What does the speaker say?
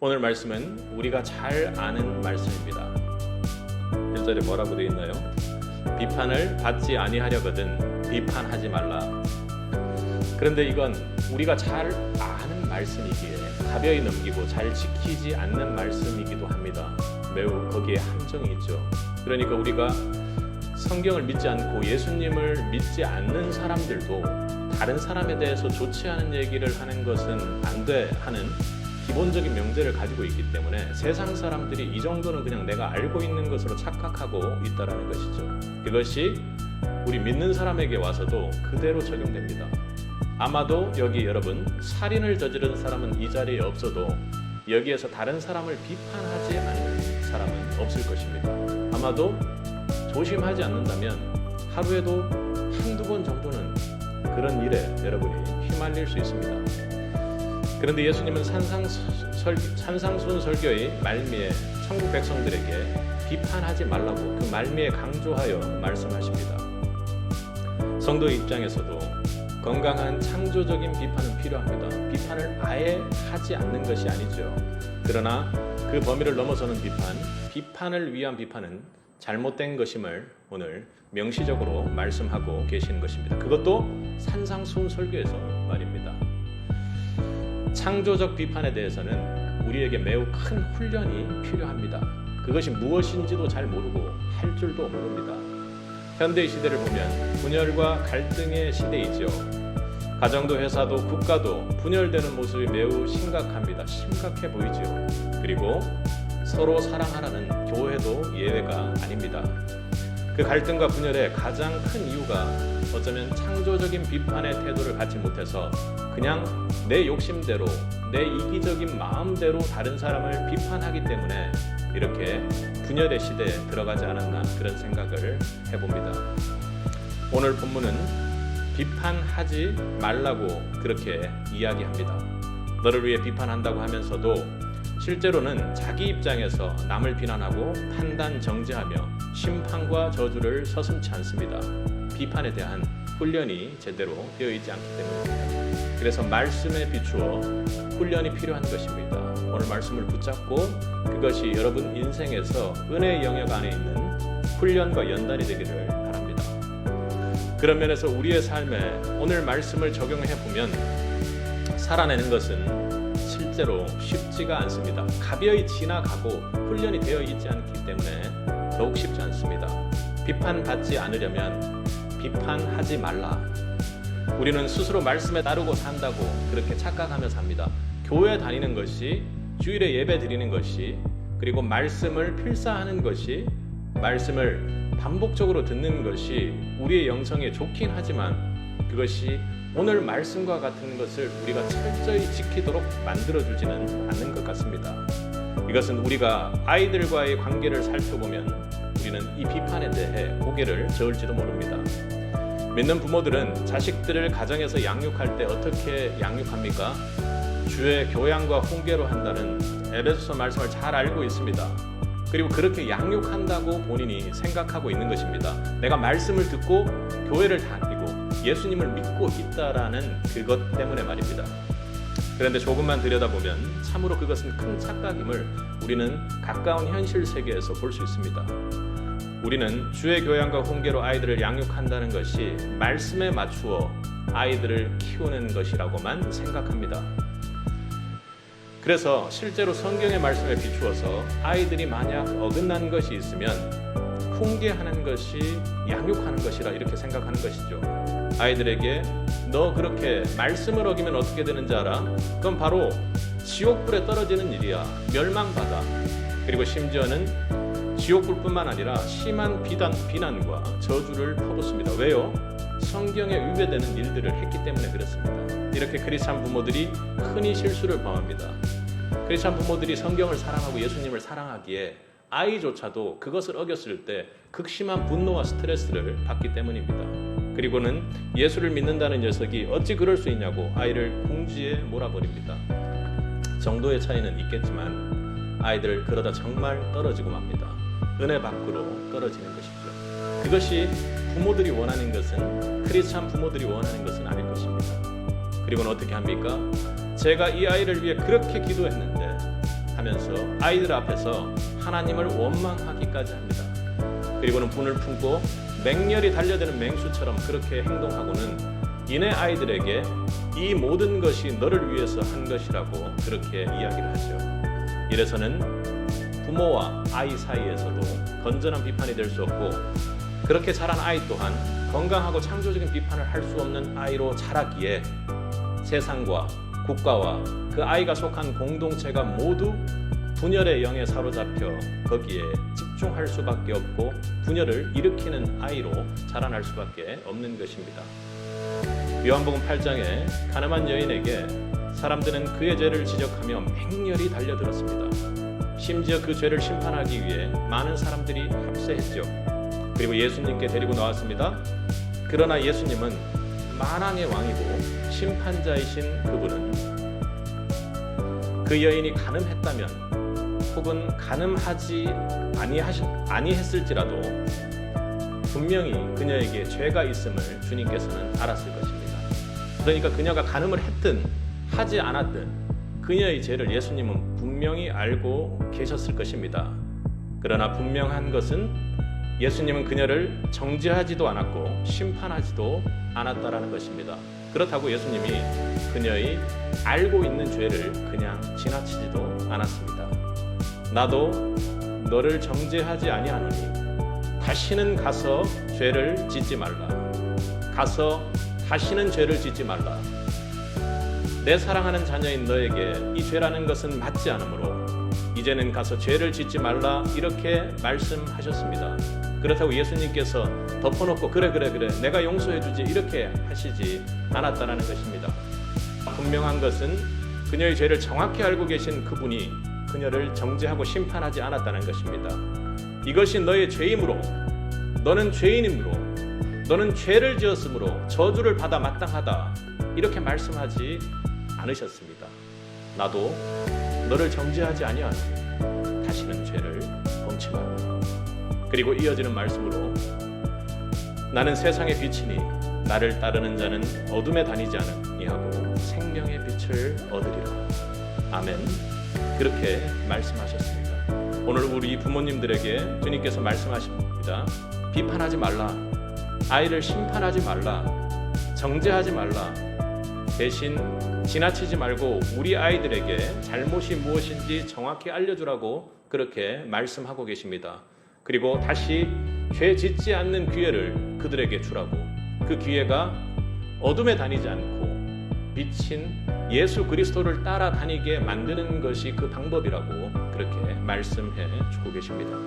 오늘 말씀은 우리가 잘 아는 말씀입니다. 1절에 뭐라고 되어 있나요? 비판을 받지 아니하려거든 비판하지 말라. 그런데 이건 우리가 잘 아는 말씀이기에 가벼이 넘기고 잘 지키지 않는 말씀이기도 합니다. 매우 거기에 함정이 있죠. 그러니까 우리가 성경을 믿지 않고 예수님을 믿지 않는 사람들도 다른 사람에 대해서 좋지 않은 얘기를 하는 것은 안 돼 하는 기본적인 명제를 가지고 있기 때문에 세상 사람들이 이 정도는 그냥 내가 알고 있는 것으로 착각하고 있다는 것이죠. 그것이 우리 믿는 사람에게 와서도 그대로 적용됩니다. 아마도 여기 여러분 살인을 저지른 사람은 이 자리에 없어도 여기에서 다른 사람을 비판하지 않는 사람은 없을 것입니다. 아마도 조심하지 않는다면 하루에도 한두 번 정도는 그런 일에 여러분이 휘말릴 수 있습니다. 그런데 예수님은 산상수훈 설교의 말미에 천국 백성들에게 비판하지 말라고 그 말미에 강조하여 말씀하십니다. 성도의 입장에서도 건강한 창조적인 비판은 필요합니다. 비판을 아예 하지 않는 것이 아니죠. 그러나 그 범위를 넘어서는 비판을 위한 비판은 잘못된 것임을 오늘 명시적으로 말씀하고 계시는 것입니다. 그것도 산상수훈 설교에서 말입니다. 창조적 비판에 대해서는 우리에게 매우 큰 훈련이 필요합니다. 그것이 무엇인지도 잘 모르고 할 줄도 모릅니다. 현대의 시대를 보면 분열과 갈등의 시대이죠. 가정도 회사도 국가도 분열되는 모습이 매우 심각합니다. 심각해 보이죠. 그리고 서로 사랑하라는 교회도 예외가 아닙니다. 그 갈등과 분열의 가장 큰 이유가 어쩌면 창조적인 비판의 태도를 갖지 못해서 그냥 내 욕심대로 내 이기적인 마음대로 다른 사람을 비판하기 때문에 이렇게 분열의 시대에 들어가지 않았나 그런 생각을 해봅니다. 오늘 본문은 비판하지 말라고 그렇게 이야기합니다. 너를 위해 비판한다고 하면서도 실제로는 자기 입장에서 남을 비난하고 판단 정죄하며 심판과 저주를 서슴지 않습니다. 비판에 대한 훈련이 제대로 되어 있지 않기 때문입니다. 그래서 말씀에 비추어 훈련이 필요한 것입니다. 오늘 말씀을 붙잡고 그것이 여러분 인생에서 은혜의 영역 안에 있는 훈련과 연단이 되기를 바랍니다. 그런 면에서 우리의 삶에 오늘 말씀을 적용해 보면 살아내는 것은 실제로 쉽지가 않습니다. 가벼이 지나가고 훈련이 되어 있지 않기 때문에 더욱 쉽지 않습니다. 비판받지 않으려면 비판하지 말라. 우리는 스스로 말씀에 따르고 산다고 그렇게 착각하며 삽니다. 교회 다니는 것이, 주일에 예배 드리는 것이, 그리고 말씀을 필사하는 것이, 말씀을 반복적으로 듣는 것이 우리의 영성에 좋긴 하지만 그것이 오늘 말씀과 같은 것을 우리가 철저히 지키도록 만들어주지는 않는 것 같습니다. 이것은 우리가 아이들과의 관계를 살펴보면 우리는 이 비판에 대해 고개를 저을지도 모릅니다. 믿는 부모들은 자식들을 가정에서 양육할 때 어떻게 양육합니까? 주의 교양과 훈계로 한다는 에베소서 말씀을 잘 알고 있습니다. 그리고 그렇게 양육한다고 본인이 생각하고 있는 것입니다. 내가 말씀을 듣고 교회를 다니고 예수님을 믿고 있다라는 그것 때문에 말입니다. 그런데 조금만 들여다보면 참으로 그것은 큰 착각임을 우리는 가까운 현실 세계에서 볼 수 있습니다. 우리는 주의 교양과 훈계로 아이들을 양육한다는 것이 말씀에 맞추어 아이들을 키우는 것이라고만 생각합니다. 그래서 실제로 성경의 말씀에 비추어서 아이들이 만약 어긋난 것이 있으면 훈계하는 것이 양육하는 것이라 이렇게 생각하는 것이죠. 아이들에게 너 그렇게 말씀을 어기면 어떻게 되는지 알아? 그건 바로 지옥불에 떨어지는 일이야. 멸망받아. 그리고 심지어는 지옥불뿐만 아니라 심한 비난과 저주를 퍼붓습니다. 왜요? 성경에 위배되는 일들을 했기 때문에 그렇습니다. 이렇게 크리스찬 부모들이 흔히 실수를 범합니다. 크리스찬 부모들이 성경을 사랑하고 예수님을 사랑하기에 아이조차도 그것을 어겼을 때 극심한 분노와 스트레스를 받기 때문입니다. 그리고는 예수를 믿는다는 녀석이 어찌 그럴 수 있냐고 아이를 궁지에 몰아버립니다. 정도의 차이는 있겠지만 아이들 그러다 정말 떨어지고 맙니다. 은혜 밖으로 떨어지는 것이죠. 그것이 부모들이 원하는 것은, 크리스찬 부모들이 원하는 것은 아닐 것입니다. 그리고는 어떻게 합니까? 제가 이 아이를 위해 그렇게 기도했는데 하면서 아이들 앞에서 하나님을 원망하기까지 합니다. 그리고는 분을 품고 맹렬히 달려드는 맹수처럼 그렇게 행동하고는 이내 아이들에게 이 모든 것이 너를 위해서 한 것이라고 그렇게 이야기를 하죠. 이래서는 부모와 아이 사이에서도 건전한 비판이 될 수 없고, 그렇게 자란 아이 또한 건강하고 창조적인 비판을 할 수 없는 아이로 자라기에 세상과 국가와 그 아이가 속한 공동체가 모두 분열의 영에 사로잡혀 거기에 집중할 수밖에 없고 분열을 일으키는 아이로 자라날 수밖에 없는 것입니다. 요한복음 8장에 가늠한 여인에게 사람들은 그의 죄를 지적하며 맹렬히 달려들었습니다. 심지어 그 죄를 심판하기 위해 많은 사람들이 합세했죠. 그리고 예수님께 데리고 나왔습니다. 그러나 예수님은 만왕의 왕이고 심판자이신 그분은 그 여인이 간음했다면 혹은 간음하지 아니했을지라도 분명히 그녀에게 죄가 있음을 주님께서는 알았을 것입니다. 그러니까 그녀가 간음을 했든 하지 않았든 그녀의 죄를 예수님은 분명히 알고 계셨을 것입니다. 그러나 분명한 것은 예수님은 그녀를 정죄하지도 않았고 심판하지도 않았다라는 것입니다. 그렇다고 예수님이 그녀의 알고 있는 죄를 그냥 지나치지도 않았습니다. 나도 너를 정죄하지 아니하노니 다시는 가서 죄를 짓지 말라. 가서 다시는 죄를 짓지 말라. 내 사랑하는 자녀인 너에게 이 죄라는 것은 맞지 않으므로 이제는 가서 죄를 짓지 말라, 이렇게 말씀하셨습니다. 그렇다고 예수님께서 덮어놓고 그래 내가 용서해주지 이렇게 하시지 않았다는 것입니다. 분명한 것은 그녀의 죄를 정확히 알고 계신 그분이 그녀를 정죄하고 심판하지 않았다는 것입니다. 이것이 너의 죄이므로, 너는 죄인이므로, 너는 죄를 지었으므로 저주를 받아 마땅하다, 이렇게 말씀하지 않으셨습니다. 나도 너를 정죄하지 아니하노니 다시는 죄를 범치 말라. 그리고 이어지는 말씀으로 나는 세상의 빛이니 나를 따르는 자는 어둠에 다니지 않으니 하고 생명의 빛을 얻으리라. 아멘. 그렇게 말씀하셨습니다. 오늘 우리 부모님들에게 주님께서 말씀하십니다. 비판하지 말라. 아이를 심판하지 말라. 정죄하지 말라. 대신 지나치지 말고 우리 아이들에게 잘못이 무엇인지 정확히 알려주라고 그렇게 말씀하고 계십니다. 그리고 다시 죄 짓지 않는 기회를 그들에게 주라고, 그 기회가 어둠에 다니지 않고 빛인 예수 그리스도를 따라다니게 만드는 것이 그 방법이라고 그렇게 말씀해 주고 계십니다.